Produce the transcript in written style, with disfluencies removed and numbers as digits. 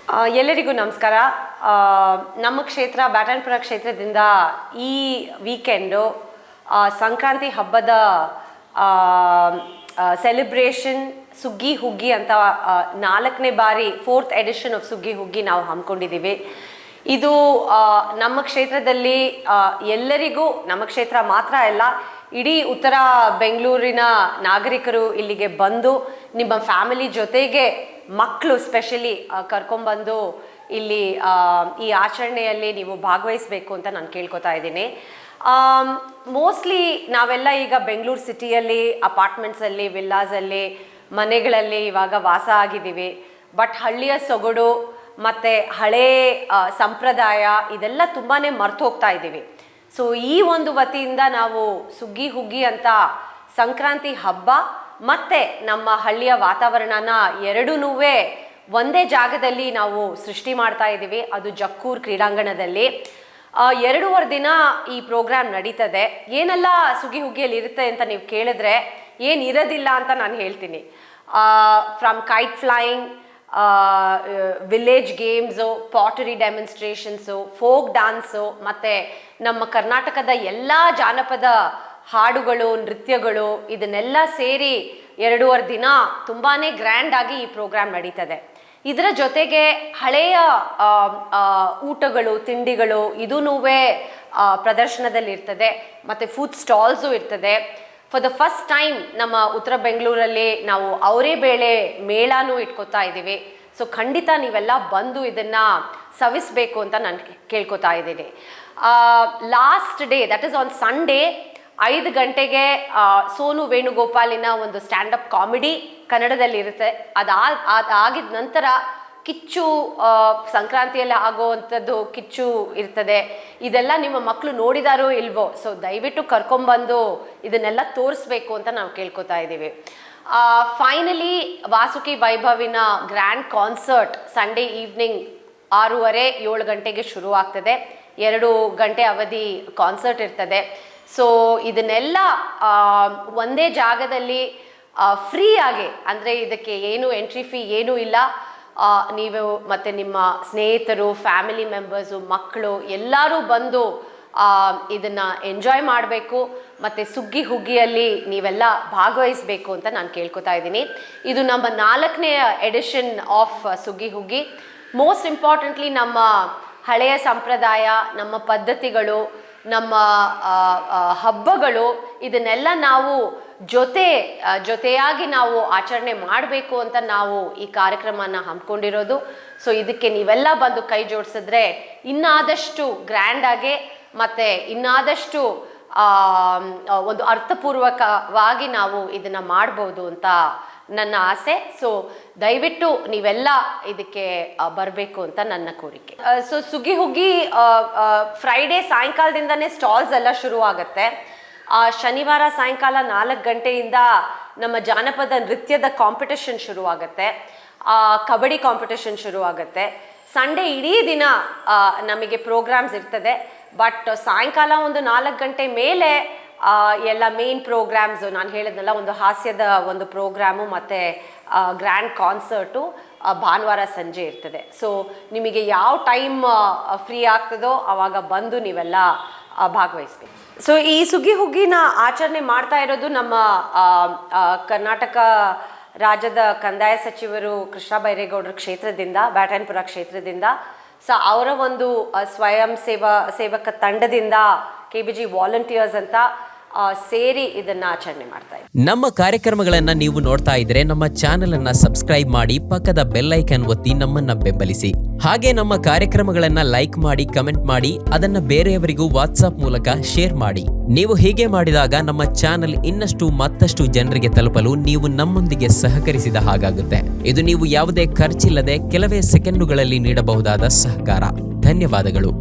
ಎಲ್ಲರಿಗೂ ನಮಸ್ಕಾರ. ನಮ್ಮ ಕ್ಷೇತ್ರ ಬ್ಯಾಟನ್ಪುರ ಕ್ಷೇತ್ರದಿಂದ ಈ ವೀಕೆಂಡು ಸಂಕ್ರಾಂತಿ ಹಬ್ಬದ ಸೆಲೆಬ್ರೇಷನ್ ಸುಗ್ಗಿ ಹುಗ್ಗಿ ಅಂತ 4ನೇ ಬಾರಿ 4th ಎಡಿಷನ್ ಆಫ್ ಸುಗ್ಗಿ ಹುಗ್ಗಿ ನಾವು ಹಮ್ಮಿಕೊಂಡಿದ್ದೀವಿ. ಇದು ನಮ್ಮ ಕ್ಷೇತ್ರದಲ್ಲಿ ಎಲ್ಲರಿಗೂ, ನಮ್ಮ ಕ್ಷೇತ್ರ ಮಾತ್ರ ಅಲ್ಲ, ಇಡೀ ಉತ್ತರ ಬೆಂಗಳೂರಿನ ನಾಗರಿಕರು ಇಲ್ಲಿಗೆ ಬಂದು ನಿಮ್ಮ ಫ್ಯಾಮಿಲಿ ಜೊತೆಗೆ ಮಕ್ಕಳು ಸ್ಪೆಷಲಿ ಕರ್ಕೊಂಡ್ಬಂದು ಇಲ್ಲಿ ಈ ಆಚರಣೆಯಲ್ಲಿ ನೀವು ಭಾಗವಹಿಸಬೇಕು ಅಂತ ನಾನು ಕೇಳ್ಕೊತಾ ಇದ್ದೀನಿ. ಮೋಸ್ಟ್ಲಿ ನಾವೆಲ್ಲ ಈಗ ಬೆಂಗಳೂರು ಸಿಟಿಯಲ್ಲಿ ಅಪಾರ್ಟ್ಮೆಂಟ್ಸಲ್ಲಿ, ವಿಲ್ಲಾಸಲ್ಲಿ, ಮನೆಗಳಲ್ಲಿ ಇವಾಗ ವಾಸ ಆಗಿದ್ದೀವಿ. ಬಟ್ ಹಳ್ಳಿಯ ಸೊಗಡು ಮತ್ತು ಹಳೇ ಸಂಪ್ರದಾಯ ಇದೆಲ್ಲ ತುಂಬಾ ಮರ್ತು ಹೋಗ್ತಾ ಇದ್ದೀವಿ. ಸೊ ಈ ಒಂದು ವತಿಯಿಂದ ನಾವು ಸುಗ್ಗಿ ಹುಗ್ಗಿ ಅಂತ ಸಂಕ್ರಾಂತಿ ಹಬ್ಬ ಮತ್ತು ನಮ್ಮ ಹಳ್ಳಿಯ ವಾತಾವರಣನ ಎರಡೂ ಒಂದೇ ಜಾಗದಲ್ಲಿ ನಾವು ಸೃಷ್ಟಿ ಮಾಡ್ತಾ ಇದ್ದೀವಿ. ಅದು ಜಕ್ಕೂರು ಕ್ರೀಡಾಂಗಣದಲ್ಲಿ 2.5 ದಿನ ಈ ಪ್ರೋಗ್ರಾಮ್ ನಡೀತದೆ. ಏನೆಲ್ಲ ಸುಗ್ಗಿ ಹುಗ್ಗಿಯಲ್ಲಿ ಇರುತ್ತೆ ಅಂತ ನೀವು ಕೇಳಿದ್ರೆ ಏನಿರೋದಿಲ್ಲ ಅಂತ ನಾನು ಹೇಳ್ತೀನಿ. From kite flying, village games, pottery demonstrations, folk dance, ಮತ್ತು ನಮ್ಮ ಕರ್ನಾಟಕದ ಎಲ್ಲ ಜಾನಪದ ಹಾಡುಗಳು, ನೃತ್ಯಗಳು, ಇದನ್ನೆಲ್ಲ ಸೇರಿ 2.5 ದಿನ ತುಂಬಾ ಗ್ರ್ಯಾಂಡಾಗಿ ಈ ಪ್ರೋಗ್ರಾಮ್ ನಡೀತದೆ. ಇದರ ಜೊತೆಗೆ ಹಳೆಯ ಊಟಗಳು, ತಿಂಡಿಗಳು ಇದೂ ಪ್ರದರ್ಶನದಲ್ಲಿ ಇರ್ತದೆ, ಮತ್ತು ಫುಡ್ ಸ್ಟಾಲ್ಸು ಇರ್ತದೆ. ಫಾರ್ ದ ಫಸ್ಟ್ ಟೈಮ್ ನಮ್ಮ ಉತ್ತರ ಬೆಂಗಳೂರಲ್ಲಿ ನಾವು ಅವರೇ ಬೇಳೆ ಮೇಳನೂ ಇಟ್ಕೋತಾ ಇದ್ದೀವಿ. ಸೊ ಖಂಡಿತ ನೀವೆಲ್ಲ ಬಂದು ಇದನ್ನು ಸವಿಸಬೇಕು ಅಂತ ನಾನು ಕೇಳ್ಕೊತಾ ಇದ್ದೀನಿ. Last day, that is on Sunday 5 ಗಂಟೆಗೆ ಸೋನು ವೇಣುಗೋಪಾಲಿನ ಒಂದು ಸ್ಟ್ಯಾಂಡಪ್ ಕಾಮಿಡಿ ಕನ್ನಡದಲ್ಲಿ ಇರುತ್ತೆ. ಅದಾಗಿದ ನಂತರ ಕಿಚ್ಚು, ಸಂಕ್ರಾಂತಿಯಲ್ಲಿ ಆಗೋವಂಥದ್ದು ಕಿಚ್ಚು ಇರ್ತದೆ. ಇದೆಲ್ಲ ನಿಮ್ಮ ಮಕ್ಕಳು ನೋಡಿದಾರೋ ಇಲ್ವೋ, ಸೊ ದಯವಿಟ್ಟು ಕರ್ಕೊಂಬಂದು ಇದನ್ನೆಲ್ಲ ತೋರಿಸ್ಬೇಕು ಅಂತ ನಾವು ಕೇಳ್ಕೊತಾ ಇದ್ದೀವಿ. ಫೈನಲಿ ವಾಸುಕಿ ವೈಭವಿನ ಗ್ರ್ಯಾಂಡ್ ಕಾನ್ಸರ್ಟ್ ಸಂಡೇ ಈವ್ನಿಂಗ್ 6:30-7 ಗಂಟೆಗೆ ಶುರು ಆಗ್ತದೆ. 2 ಗಂಟೆ ಅವಧಿ ಕಾನ್ಸರ್ಟ್ ಇರ್ತದೆ. ಸೊ ಇದನ್ನೆಲ್ಲ ಒಂದೇ ಜಾಗದಲ್ಲಿ ಫ್ರೀಯಾಗಿ, ಅಂದರೆ ಇದಕ್ಕೆ ಏನು ಎಂಟ್ರಿ ಫೀ ಏನೂ ಇಲ್ಲ. ನೀವು ಮತ್ತು ನಿಮ್ಮ ಸ್ನೇಹಿತರು, ಫ್ಯಾಮಿಲಿ ಮೆಂಬರ್ಸು, ಮಕ್ಕಳು ಎಲ್ಲರೂ ಬಂದು ಇದನ್ನು ಎಂಜಾಯ್ ಮಾಡಬೇಕು ಮತ್ತು ಸುಗ್ಗಿ ಹುಗ್ಗಿಯಲ್ಲಿ ನೀವೆಲ್ಲ ಭಾಗವಹಿಸಬೇಕು ಅಂತ ನಾನು ಕೇಳ್ಕೊತಾ ಇದ್ದೀನಿ. ಇದು ನಮ್ಮ 4ನೇ ಎಡಿಷನ್ ಆಫ್ ಸುಗ್ಗಿ ಹುಗ್ಗಿ. ಮೋಸ್ಟ್ ಇಂಪಾರ್ಟೆಂಟ್ಲಿ ನಮ್ಮ ಹಳೆಯ ಸಂಪ್ರದಾಯ, ನಮ್ಮ ಪದ್ಧತಿಗಳು, ನಮ್ಮ ಹಬ್ಬಗಳು, ಇದನ್ನೆಲ್ಲ ನಾವು ಜೊತೆಯಾಗಿ ನಾವು ಆಚರಣೆ ಮಾಡಬೇಕು ಅಂತ ನಾವು ಈ ಕಾರ್ಯಕ್ರಮನ ಹಮ್ಮಿಕೊಂಡಿರೋದು. ಸೊ ಇದಕ್ಕೆ ನೀವೆಲ್ಲ ಬಂದು ಕೈ ಜೋಡಿಸಿದ್ರೆ ಇನ್ನಾದಷ್ಟು ಗ್ರ್ಯಾಂಡಾಗೆ ಮತ್ತು ಇನ್ನಾದಷ್ಟು ಒಂದು ಅರ್ಥಪೂರ್ವಕವಾಗಿ ನಾವು ಇದನ್ನು ಮಾಡ್ಬೋದು ಅಂತ ನನ್ನ ಆಸೆ. ಸೊ ದಯವಿಟ್ಟು ನೀವೆಲ್ಲ ಇದಕ್ಕೆ ಬರಬೇಕು ಅಂತ ನನ್ನ ಕೋರಿಕೆ. ಸೊ ಸುಗ್ಗಿ ಹುಗ್ಗಿ ಫ್ರೈಡೇ ಸಾಯಂಕಾಲದಿಂದನೇ ಸ್ಟಾಲ್ಸ್ ಎಲ್ಲ ಶುರುವಾಗುತ್ತೆ. ಶನಿವಾರ ಸಾಯಂಕಾಲ 4 ಗಂಟೆಯಿಂದ ನಮ್ಮ ಜಾನಪದ ನೃತ್ಯದ ಕಾಂಪಿಟೇಷನ್ ಶುರುವಾಗುತ್ತೆ, ಕಬಡ್ಡಿ ಕಾಂಪಿಟೇಷನ್ ಶುರುವಾಗುತ್ತೆ. ಸಂಡೇ ಇಡೀ ದಿನ ನಮಗೆ ಪ್ರೋಗ್ರಾಮ್ಸ್ ಇರ್ತದೆ. ಬಟ್ ಸಾಯಂಕಾಲ ಒಂದು 4 ಗಂಟೆ ಮೇಲೆ ಎಲ್ಲ ಮೇನ್ ಪ್ರೋಗ್ರಾಮ್ಸು, ನಾನು ಹೇಳಿದ್ನಲ್ಲ, ಒಂದು ಹಾಸ್ಯದ ಒಂದು ಪ್ರೋಗ್ರಾಮು ಮತ್ತು ಗ್ರ್ಯಾಂಡ್ ಕಾನ್ಸರ್ಟು ಭಾನುವಾರ ಸಂಜೆ ಇರ್ತದೆ. ಸೊ ನಿಮಗೆ ಯಾವ ಟೈಮ್ ಫ್ರೀ ಆಗ್ತದೋ ಆವಾಗ ಬಂದು ನೀವೆಲ್ಲ ಭಾಗವಹಿಸ್ಬೇಕು. ಸೊ ಈ ಸುಗ್ಗಿ ಹುಗ್ಗಿನ ಆಚರಣೆ ಮಾಡ್ತಾ ಇರೋದು ನಮ್ಮ ಕರ್ನಾಟಕ ರಾಜ್ಯದ ಕಂದಾಯ ಸಚಿವರು ಕೃಷ್ಣ ಬೈರೇಗೌಡರ ಕ್ಷೇತ್ರದಿಂದ, ಬ್ಯಾಟನ್ಪುರ ಕ್ಷೇತ್ರದಿಂದ. ಸೊ ಅವರ ಒಂದು ಸ್ವಯಂ ಸೇವಕ ತಂಡದಿಂದ KBG ವಾಲಂಟಿಯರ್ಸ್ ಅಂತ ಸೇರಿ ಇದನ್ನ ಆಚರಣೆ ಮಾಡ್ತಾ ಇದ್ದೀವಿ. ನಮ್ಮ ಕಾರ್ಯಕ್ರಮಗಳನ್ನ ನೀವು ನೋಡ್ತಾ ಇದ್ರೆ ನಮ್ಮ ಚಾನೆಲ್ ಅನ್ನ ಸಬ್ಸ್ಕ್ರೈಬ್ ಮಾಡಿ, ಪಕ್ಕದ ಬೆಲ್ ಐಕಾನ್ ಒತ್ತಿ ನಮ್ಮನ್ನ ಬೆಂಬಲಿಸಿ. ಹಾಗೆ ನಮ್ಮ ಕಾರ್ಯಕ್ರಮಗಳನ್ನ ಲೈಕ್ ಮಾಡಿ, ಕಮೆಂಟ್ ಮಾಡಿ, ಅದನ್ನ ಬೇರೆಯವರಿಗೂ ವಾಟ್ಸ್ಆಪ್ ಮೂಲಕ ಶೇರ್ ಮಾಡಿ. ನೀವು ಹೀಗೆ ಮಾಡಿದಾಗ ನಮ್ಮ ಚಾನೆಲ್ ಮತ್ತಷ್ಟು ಜನರಿಗೆ ತಲುಪಲು ನೀವು ನಮ್ಮೊಂದಿಗೆ ಸಹಕರಿಸಿದ ಹಾಗಾಗುತ್ತೆ. ಇದು ನೀವು ಯಾವುದೇ ಖರ್ಚಿಲ್ಲದೆ ಕೆಲವೇ ಸೆಕೆಂಡುಗಳಲ್ಲಿ ನೀಡಬಹುದಾದ ಸಹಕಾರ. ಧನ್ಯವಾದಗಳು.